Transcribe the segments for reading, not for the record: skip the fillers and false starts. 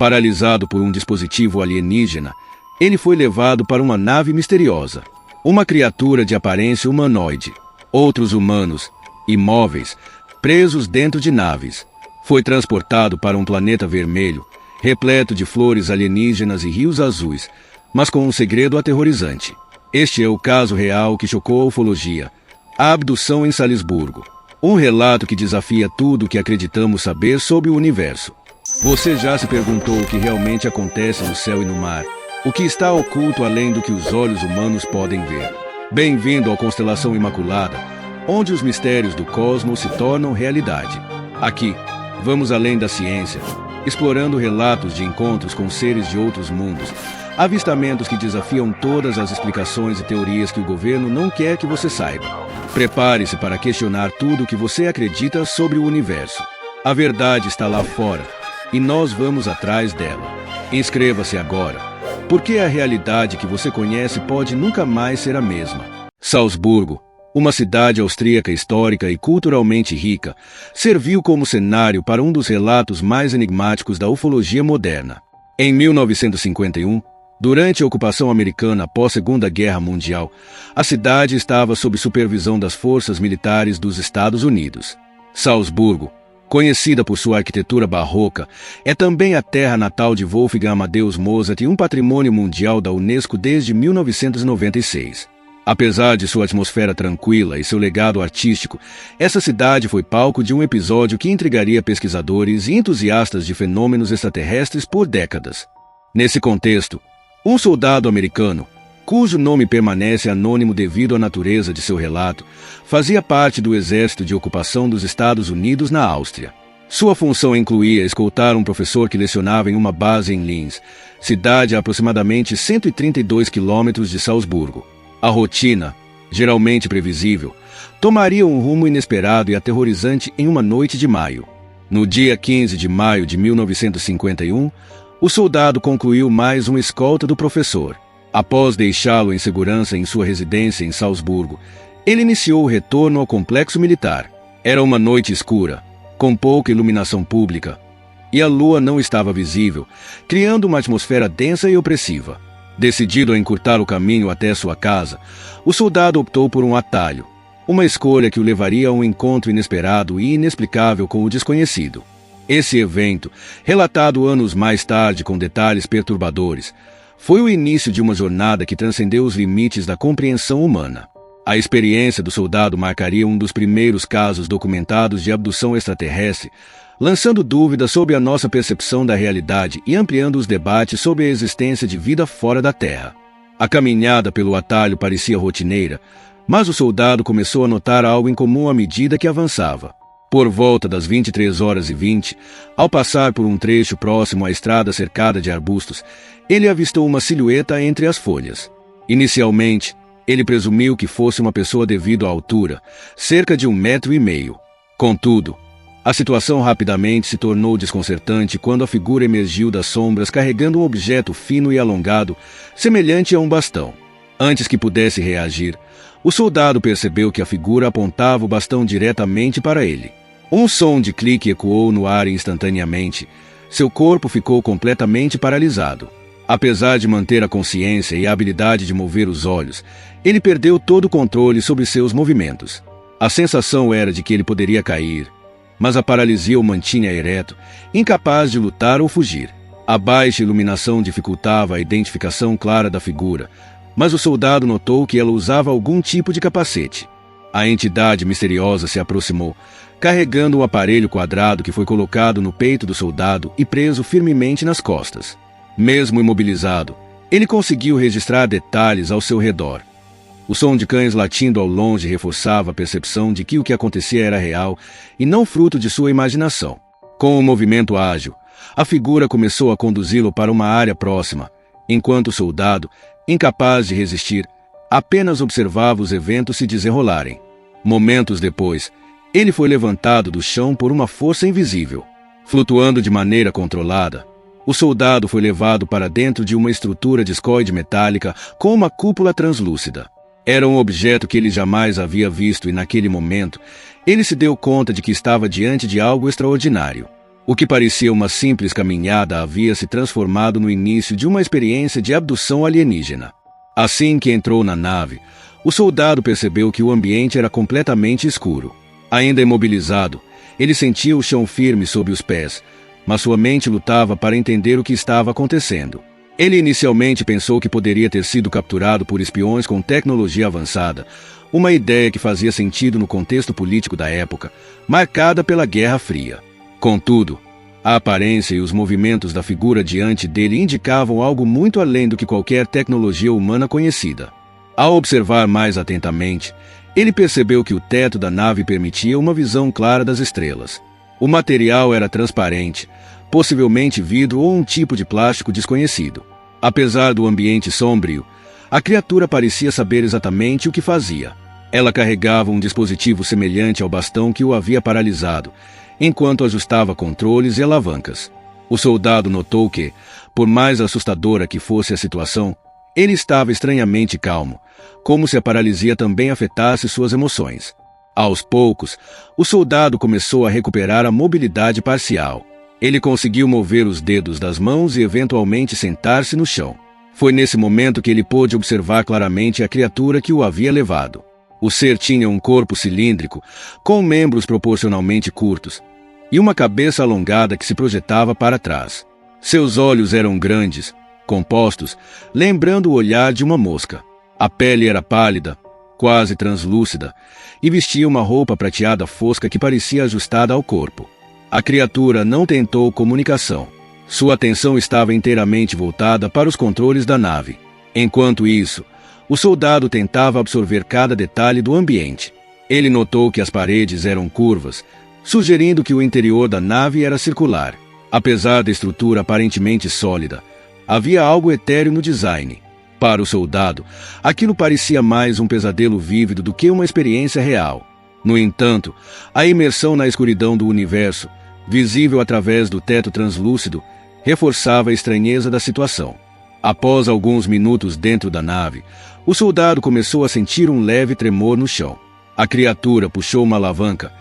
Paralisado por um dispositivo alienígena, ele foi levado para uma nave misteriosa. Uma criatura de aparência humanoide. Outros humanos, imóveis, presos dentro de naves. Foi transportado para um planeta vermelho, repleto de flores alienígenas e rios azuis, mas com um segredo aterrorizante. Este é o caso real que chocou a ufologia. A abdução em Salisburgo. Um relato que desafia tudo o que acreditamos saber sobre o universo. Você já se perguntou o que realmente acontece no céu e no mar? O que está oculto além do que os olhos humanos podem ver? Bem-vindo à Constelação Imaculada, onde os mistérios do cosmos se tornam realidade. Aqui, vamos além da ciência, explorando relatos de encontros com seres de outros mundos, avistamentos que desafiam todas as explicações e teorias que o governo não quer que você saiba. Prepare-se para questionar tudo o que você acredita sobre o universo. A verdade está lá fora, e nós vamos atrás dela. Inscreva-se agora, porque a realidade que você conhece pode nunca mais ser a mesma. Salzburgo, uma cidade austríaca histórica e culturalmente rica, serviu como cenário para um dos relatos mais enigmáticos da ufologia moderna. Em 1951, durante a ocupação americana após a Segunda Guerra Mundial, a cidade estava sob supervisão das forças militares dos Estados Unidos. Salzburgo, conhecida por sua arquitetura barroca, é também a terra natal de Wolfgang Amadeus Mozart e um patrimônio mundial da Unesco desde 1996. Apesar de sua atmosfera tranquila e seu legado artístico, essa cidade foi palco de um episódio que intrigaria pesquisadores e entusiastas de fenômenos extraterrestres por décadas. Nesse contexto, um soldado americano, cujo nome permanece anônimo devido à natureza de seu relato, fazia parte do exército de ocupação dos Estados Unidos na Áustria. Sua função incluía escoltar um professor que lecionava em uma base em Linz, cidade a aproximadamente 132 quilômetros de Salzburgo. A rotina, geralmente previsível, tomaria um rumo inesperado e aterrorizante em uma noite de maio. No dia 15 de maio de 1951, o soldado concluiu mais uma escolta do professor. Após deixá-lo em segurança em sua residência em Salzburgo, ele iniciou o retorno ao complexo militar. Era uma noite escura, com pouca iluminação pública, e a lua não estava visível, criando uma atmosfera densa e opressiva. Decidido a encurtar o caminho até sua casa, o soldado optou por um atalho, uma escolha que o levaria a um encontro inesperado e inexplicável com o desconhecido. Esse evento, relatado anos mais tarde com detalhes perturbadores, foi o início de uma jornada que transcendeu os limites da compreensão humana. A experiência do soldado marcaria um dos primeiros casos documentados de abdução extraterrestre, lançando dúvidas sobre a nossa percepção da realidade e ampliando os debates sobre a existência de vida fora da Terra. A caminhada pelo atalho parecia rotineira, mas o soldado começou a notar algo incomum à medida que avançava. Por volta das 23h20, ao passar por um trecho próximo à estrada cercada de arbustos, ele avistou uma silhueta entre as folhas. Inicialmente, ele presumiu que fosse uma pessoa devido à altura, cerca de 1,5 m. Contudo, a situação rapidamente se tornou desconcertante quando a figura emergiu das sombras carregando um objeto fino e alongado, semelhante a um bastão. Antes que pudesse reagir, o soldado percebeu que a figura apontava o bastão diretamente para ele. Um som de clique ecoou no ar instantaneamente. Seu corpo ficou completamente paralisado. Apesar de manter a consciência e a habilidade de mover os olhos, ele perdeu todo o controle sobre seus movimentos. A sensação era de que ele poderia cair, mas a paralisia o mantinha ereto, incapaz de lutar ou fugir. A baixa iluminação dificultava a identificação clara da figura, mas o soldado notou que ela usava algum tipo de capacete. A entidade misteriosa se aproximou, carregando um aparelho quadrado que foi colocado no peito do soldado e preso firmemente nas costas. Mesmo imobilizado, ele conseguiu registrar detalhes ao seu redor. O som de cães latindo ao longe reforçava a percepção de que o que acontecia era real e não fruto de sua imaginação. Com um movimento ágil, a figura começou a conduzi-lo para uma área próxima, enquanto o soldado, incapaz de resistir, apenas observava os eventos se desenrolarem. Momentos depois, ele foi levantado do chão por uma força invisível. Flutuando de maneira controlada, o soldado foi levado para dentro de uma estrutura discoide metálica com uma cúpula translúcida. Era um objeto que ele jamais havia visto e, naquele momento, ele se deu conta de que estava diante de algo extraordinário. O que parecia uma simples caminhada havia se transformado no início de uma experiência de abdução alienígena. Assim que entrou na nave, o soldado percebeu que o ambiente era completamente escuro. Ainda imobilizado, ele sentia o chão firme sob os pés, mas sua mente lutava para entender o que estava acontecendo. Ele inicialmente pensou que poderia ter sido capturado por espiões com tecnologia avançada, uma ideia que fazia sentido no contexto político da época, marcada pela Guerra Fria. Contudo, a aparência e os movimentos da figura diante dele indicavam algo muito além do que qualquer tecnologia humana conhecida. Ao observar mais atentamente, ele percebeu que o teto da nave permitia uma visão clara das estrelas. O material era transparente, possivelmente vidro ou um tipo de plástico desconhecido. Apesar do ambiente sombrio, a criatura parecia saber exatamente o que fazia. Ela carregava um dispositivo semelhante ao bastão que o havia paralisado, enquanto ajustava controles e alavancas. O soldado notou que, por mais assustadora que fosse a situação, ele estava estranhamente calmo, como se a paralisia também afetasse suas emoções. Aos poucos, o soldado começou a recuperar a mobilidade parcial. Ele conseguiu mover os dedos das mãos e eventualmente sentar-se no chão. Foi nesse momento que ele pôde observar claramente a criatura que o havia levado. O ser tinha um corpo cilíndrico, com membros proporcionalmente curtos, e uma cabeça alongada que se projetava para trás. Seus olhos eram grandes, compostos, lembrando o olhar de uma mosca. A pele era pálida, quase translúcida, e vestia uma roupa prateada fosca que parecia ajustada ao corpo. A criatura não tentou comunicação. Sua atenção estava inteiramente voltada para os controles da nave. Enquanto isso, o soldado tentava absorver cada detalhe do ambiente. Ele notou que as paredes eram curvas, sugerindo que o interior da nave era circular. Apesar da estrutura aparentemente sólida, havia algo etéreo no design. Para o soldado, aquilo parecia mais um pesadelo vívido do que uma experiência real. No entanto, a imersão na escuridão do universo, visível através do teto translúcido, reforçava a estranheza da situação. Após alguns minutos dentro da nave, o soldado começou a sentir um leve tremor no chão. A criatura puxou uma alavanca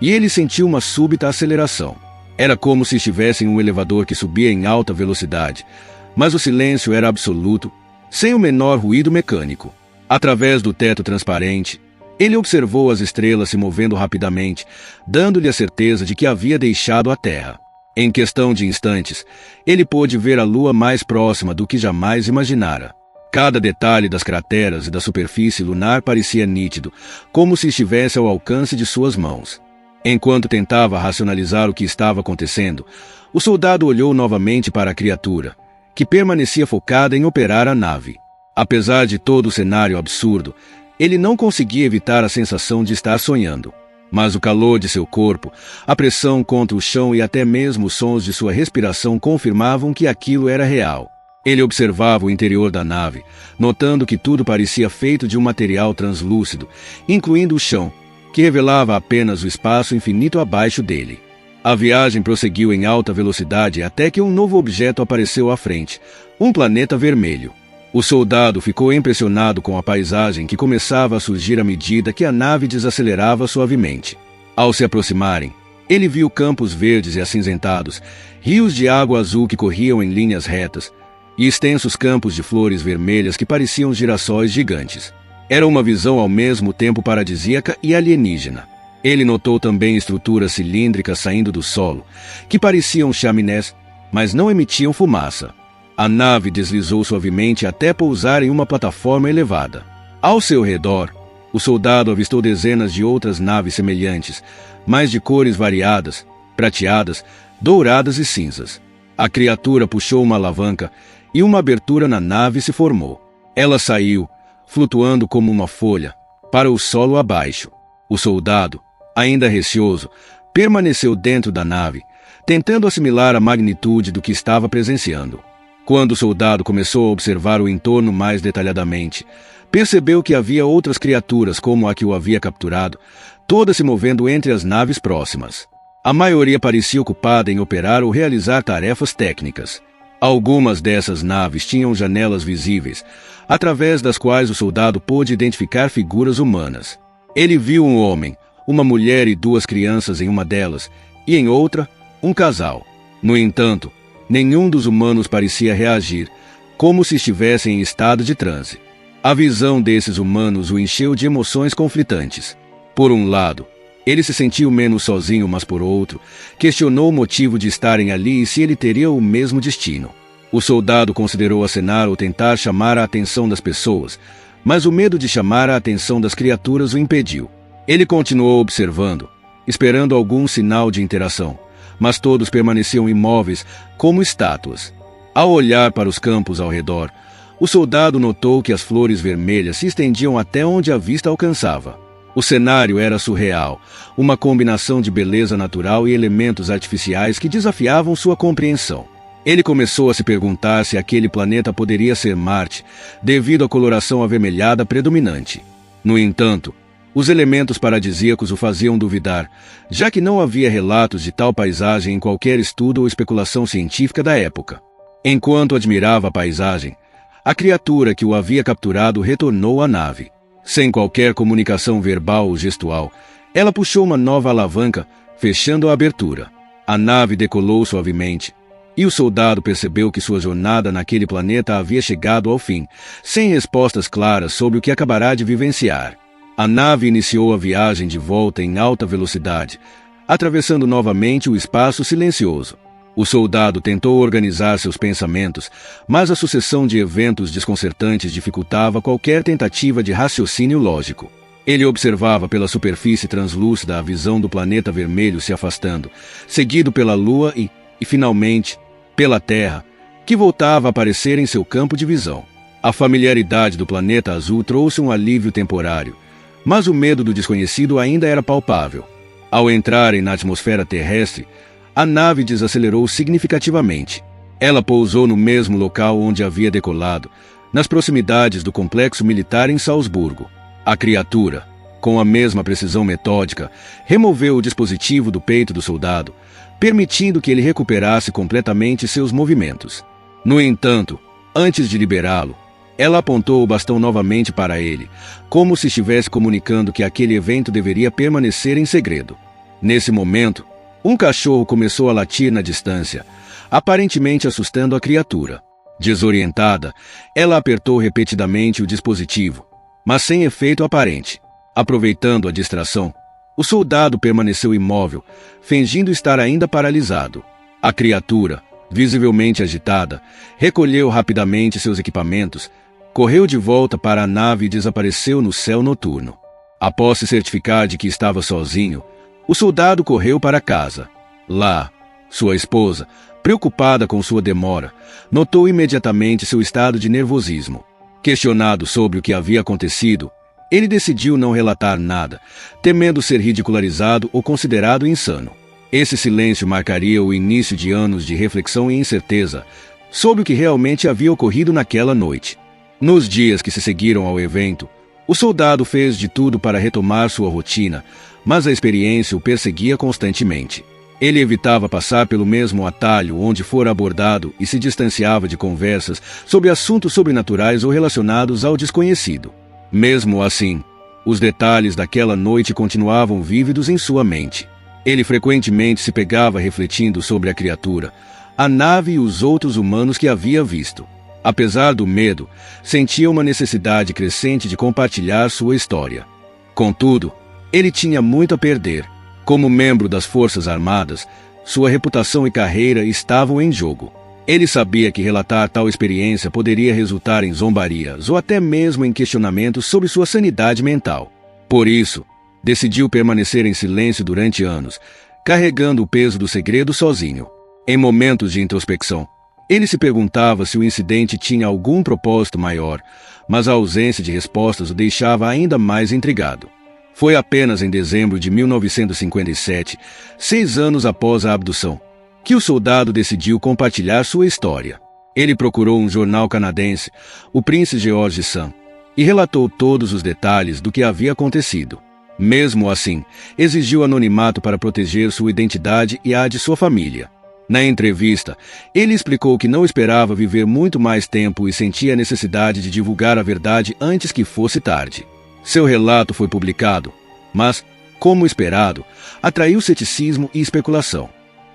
e ele sentiu uma súbita aceleração. Era como se estivesse em um elevador que subia em alta velocidade, mas o silêncio era absoluto, sem o menor ruído mecânico. Através do teto transparente, ele observou as estrelas se movendo rapidamente, dando-lhe a certeza de que havia deixado a Terra. Em questão de instantes, ele pôde ver a Lua mais próxima do que jamais imaginara. Cada detalhe das crateras e da superfície lunar parecia nítido, como se estivesse ao alcance de suas mãos. Enquanto tentava racionalizar o que estava acontecendo, o soldado olhou novamente para a criatura, que permanecia focada em operar a nave. Apesar de todo o cenário absurdo, ele não conseguia evitar a sensação de estar sonhando. Mas o calor de seu corpo, a pressão contra o chão e até mesmo os sons de sua respiração confirmavam que aquilo era real. Ele observava o interior da nave, notando que tudo parecia feito de um material translúcido, incluindo o chão, que revelava apenas o espaço infinito abaixo dele. A viagem prosseguiu em alta velocidade até que um novo objeto apareceu à frente, um planeta vermelho. O soldado ficou impressionado com a paisagem que começava a surgir à medida que a nave desacelerava suavemente. Ao se aproximarem, ele viu campos verdes e acinzentados, rios de água azul que corriam em linhas retas, e extensos campos de flores vermelhas que pareciam girassóis gigantes. Era uma visão ao mesmo tempo paradisíaca e alienígena. Ele notou também estruturas cilíndricas saindo do solo, que pareciam chaminés, mas não emitiam fumaça. A nave deslizou suavemente até pousar em uma plataforma elevada. Ao seu redor, o soldado avistou dezenas de outras naves semelhantes, mas de cores variadas, prateadas, douradas e cinzas. A criatura puxou uma alavanca e uma abertura na nave se formou. Ela saiu, flutuando como uma folha, para o solo abaixo. O soldado, ainda receoso, permaneceu dentro da nave, tentando assimilar a magnitude do que estava presenciando. Quando o soldado começou a observar o entorno mais detalhadamente, percebeu que havia outras criaturas como a que o havia capturado, todas se movendo entre as naves próximas. A maioria parecia ocupada em operar ou realizar tarefas técnicas. Algumas dessas naves tinham janelas visíveis, através das quais o soldado pôde identificar figuras humanas. Ele viu um homem, uma mulher e duas crianças em uma delas, e em outra, um casal. No entanto, nenhum dos humanos parecia reagir, como se estivessem em estado de transe. A visão desses humanos o encheu de emoções conflitantes. Por um lado, ele se sentiu menos sozinho, mas por outro, questionou o motivo de estarem ali e se ele teria o mesmo destino. O soldado considerou acenar ou tentar chamar a atenção das pessoas, mas o medo de chamar a atenção das criaturas o impediu. Ele continuou observando, esperando algum sinal de interação, mas todos permaneciam imóveis, como estátuas. Ao olhar para os campos ao redor, o soldado notou que as flores vermelhas se estendiam até onde a vista alcançava. O cenário era surreal, uma combinação de beleza natural e elementos artificiais que desafiavam sua compreensão. Ele começou a se perguntar se aquele planeta poderia ser Marte, devido à coloração avermelhada predominante. No entanto, os elementos paradisíacos o faziam duvidar, já que não havia relatos de tal paisagem em qualquer estudo ou especulação científica da época. Enquanto admirava a paisagem, a criatura que o havia capturado retornou à nave. Sem qualquer comunicação verbal ou gestual, ela puxou uma nova alavanca, fechando a abertura. A nave decolou suavemente, e o soldado percebeu que sua jornada naquele planeta havia chegado ao fim, sem respostas claras sobre o que acabará de vivenciar. A nave iniciou a viagem de volta em alta velocidade, atravessando novamente o espaço silencioso. O soldado tentou organizar seus pensamentos, mas a sucessão de eventos desconcertantes dificultava qualquer tentativa de raciocínio lógico. Ele observava pela superfície translúcida a visão do planeta vermelho se afastando, seguido pela Lua e finalmente, pela Terra, que voltava a aparecer em seu campo de visão. A familiaridade do planeta azul trouxe um alívio temporário, mas o medo do desconhecido ainda era palpável. Ao entrarem na atmosfera terrestre, a nave desacelerou significativamente. Ela pousou no mesmo local onde havia decolado, nas proximidades do complexo militar em Salzburgo. A criatura, com a mesma precisão metódica, removeu o dispositivo do peito do soldado, permitindo que ele recuperasse completamente seus movimentos. No entanto, antes de liberá-lo, ela apontou o bastão novamente para ele, como se estivesse comunicando que aquele evento deveria permanecer em segredo. Nesse momento, um cachorro começou a latir na distância, aparentemente assustando a criatura. Desorientada, ela apertou repetidamente o dispositivo, mas sem efeito aparente. Aproveitando a distração, o soldado permaneceu imóvel, fingindo estar ainda paralisado. A criatura, visivelmente agitada, recolheu rapidamente seus equipamentos, correu de volta para a nave e desapareceu no céu noturno. Após se certificar de que estava sozinho, o soldado correu para casa. Lá, sua esposa, preocupada com sua demora, notou imediatamente seu estado de nervosismo. Questionado sobre o que havia acontecido, ele decidiu não relatar nada, temendo ser ridicularizado ou considerado insano. Esse silêncio marcaria o início de anos de reflexão e incerteza sobre o que realmente havia ocorrido naquela noite. Nos dias que se seguiram ao evento, o soldado fez de tudo para retomar sua rotina, mas a experiência o perseguia constantemente. Ele evitava passar pelo mesmo atalho onde fora abordado e se distanciava de conversas sobre assuntos sobrenaturais ou relacionados ao desconhecido. Mesmo assim, os detalhes daquela noite continuavam vívidos em sua mente. Ele frequentemente se pegava refletindo sobre a criatura, a nave e os outros humanos que havia visto. Apesar do medo, sentia uma necessidade crescente de compartilhar sua história. Contudo, ele tinha muito a perder. Como membro das Forças Armadas, sua reputação e carreira estavam em jogo. Ele sabia que relatar tal experiência poderia resultar em zombarias ou até mesmo em questionamentos sobre sua sanidade mental. Por isso, decidiu permanecer em silêncio durante anos, carregando o peso do segredo sozinho. Em momentos de introspecção, ele se perguntava se o incidente tinha algum propósito maior, mas a ausência de respostas o deixava ainda mais intrigado. Foi apenas em dezembro de 1957, 6 anos após a abdução, que o soldado decidiu compartilhar sua história. Ele procurou um jornal canadense, o Prince George Sun, e relatou todos os detalhes do que havia acontecido. Mesmo assim, exigiu anonimato para proteger sua identidade e a de sua família. Na entrevista, ele explicou que não esperava viver muito mais tempo e sentia a necessidade de divulgar a verdade antes que fosse tarde. Seu relato foi publicado, mas, como esperado, atraiu ceticismo e especulação.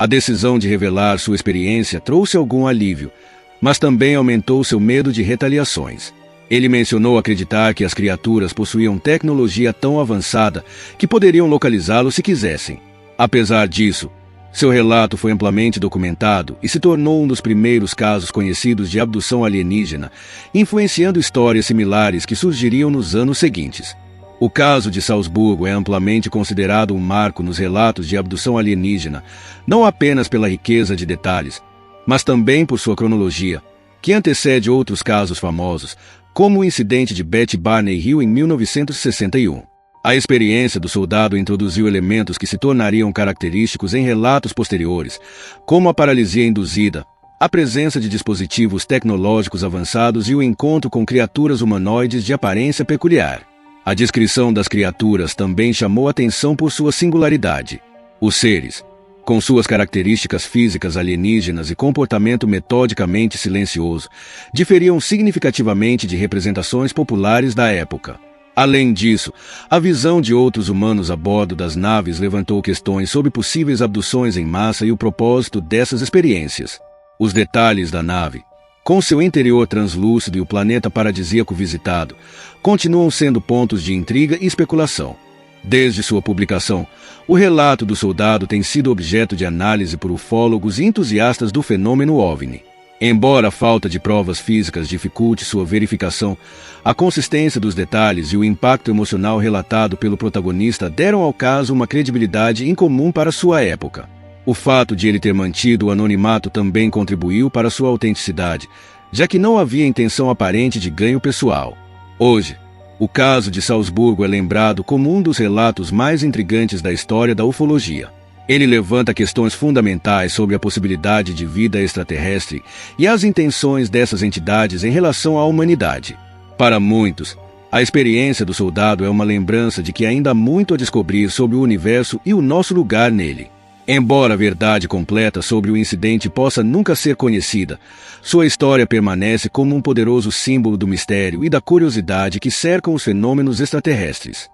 A decisão de revelar sua experiência trouxe algum alívio, mas também aumentou seu medo de retaliações. Ele mencionou acreditar que as criaturas possuíam tecnologia tão avançada que poderiam localizá-lo se quisessem. Apesar disso, seu relato foi amplamente documentado e se tornou um dos primeiros casos conhecidos de abdução alienígena, influenciando histórias similares que surgiriam nos anos seguintes. O caso de Salzburgo é amplamente considerado um marco nos relatos de abdução alienígena, não apenas pela riqueza de detalhes, mas também por sua cronologia, que antecede outros casos famosos, como o incidente de Betty Barney Hill em 1961. A experiência do soldado introduziu elementos que se tornariam característicos em relatos posteriores, como a paralisia induzida, a presença de dispositivos tecnológicos avançados e o encontro com criaturas humanoides de aparência peculiar. A descrição das criaturas também chamou atenção por sua singularidade. Os seres, com suas características físicas alienígenas e comportamento metodicamente silencioso, diferiam significativamente de representações populares da época. Além disso, a visão de outros humanos a bordo das naves levantou questões sobre possíveis abduções em massa e o propósito dessas experiências. Os detalhes da nave, com seu interior translúcido e o planeta paradisíaco visitado, continuam sendo pontos de intriga e especulação. Desde sua publicação, o relato do soldado tem sido objeto de análise por ufólogos e entusiastas do fenômeno OVNI. Embora a falta de provas físicas dificulte sua verificação, a consistência dos detalhes e o impacto emocional relatado pelo protagonista deram ao caso uma credibilidade incomum para sua época. O fato de ele ter mantido o anonimato também contribuiu para sua autenticidade, já que não havia intenção aparente de ganho pessoal. Hoje, o caso de Salzburgo é lembrado como um dos relatos mais intrigantes da história da ufologia. Ele levanta questões fundamentais sobre a possibilidade de vida extraterrestre e as intenções dessas entidades em relação à humanidade. Para muitos, a experiência do soldado é uma lembrança de que ainda há muito a descobrir sobre o universo e o nosso lugar nele. Embora a verdade completa sobre o incidente possa nunca ser conhecida, sua história permanece como um poderoso símbolo do mistério e da curiosidade que cercam os fenômenos extraterrestres.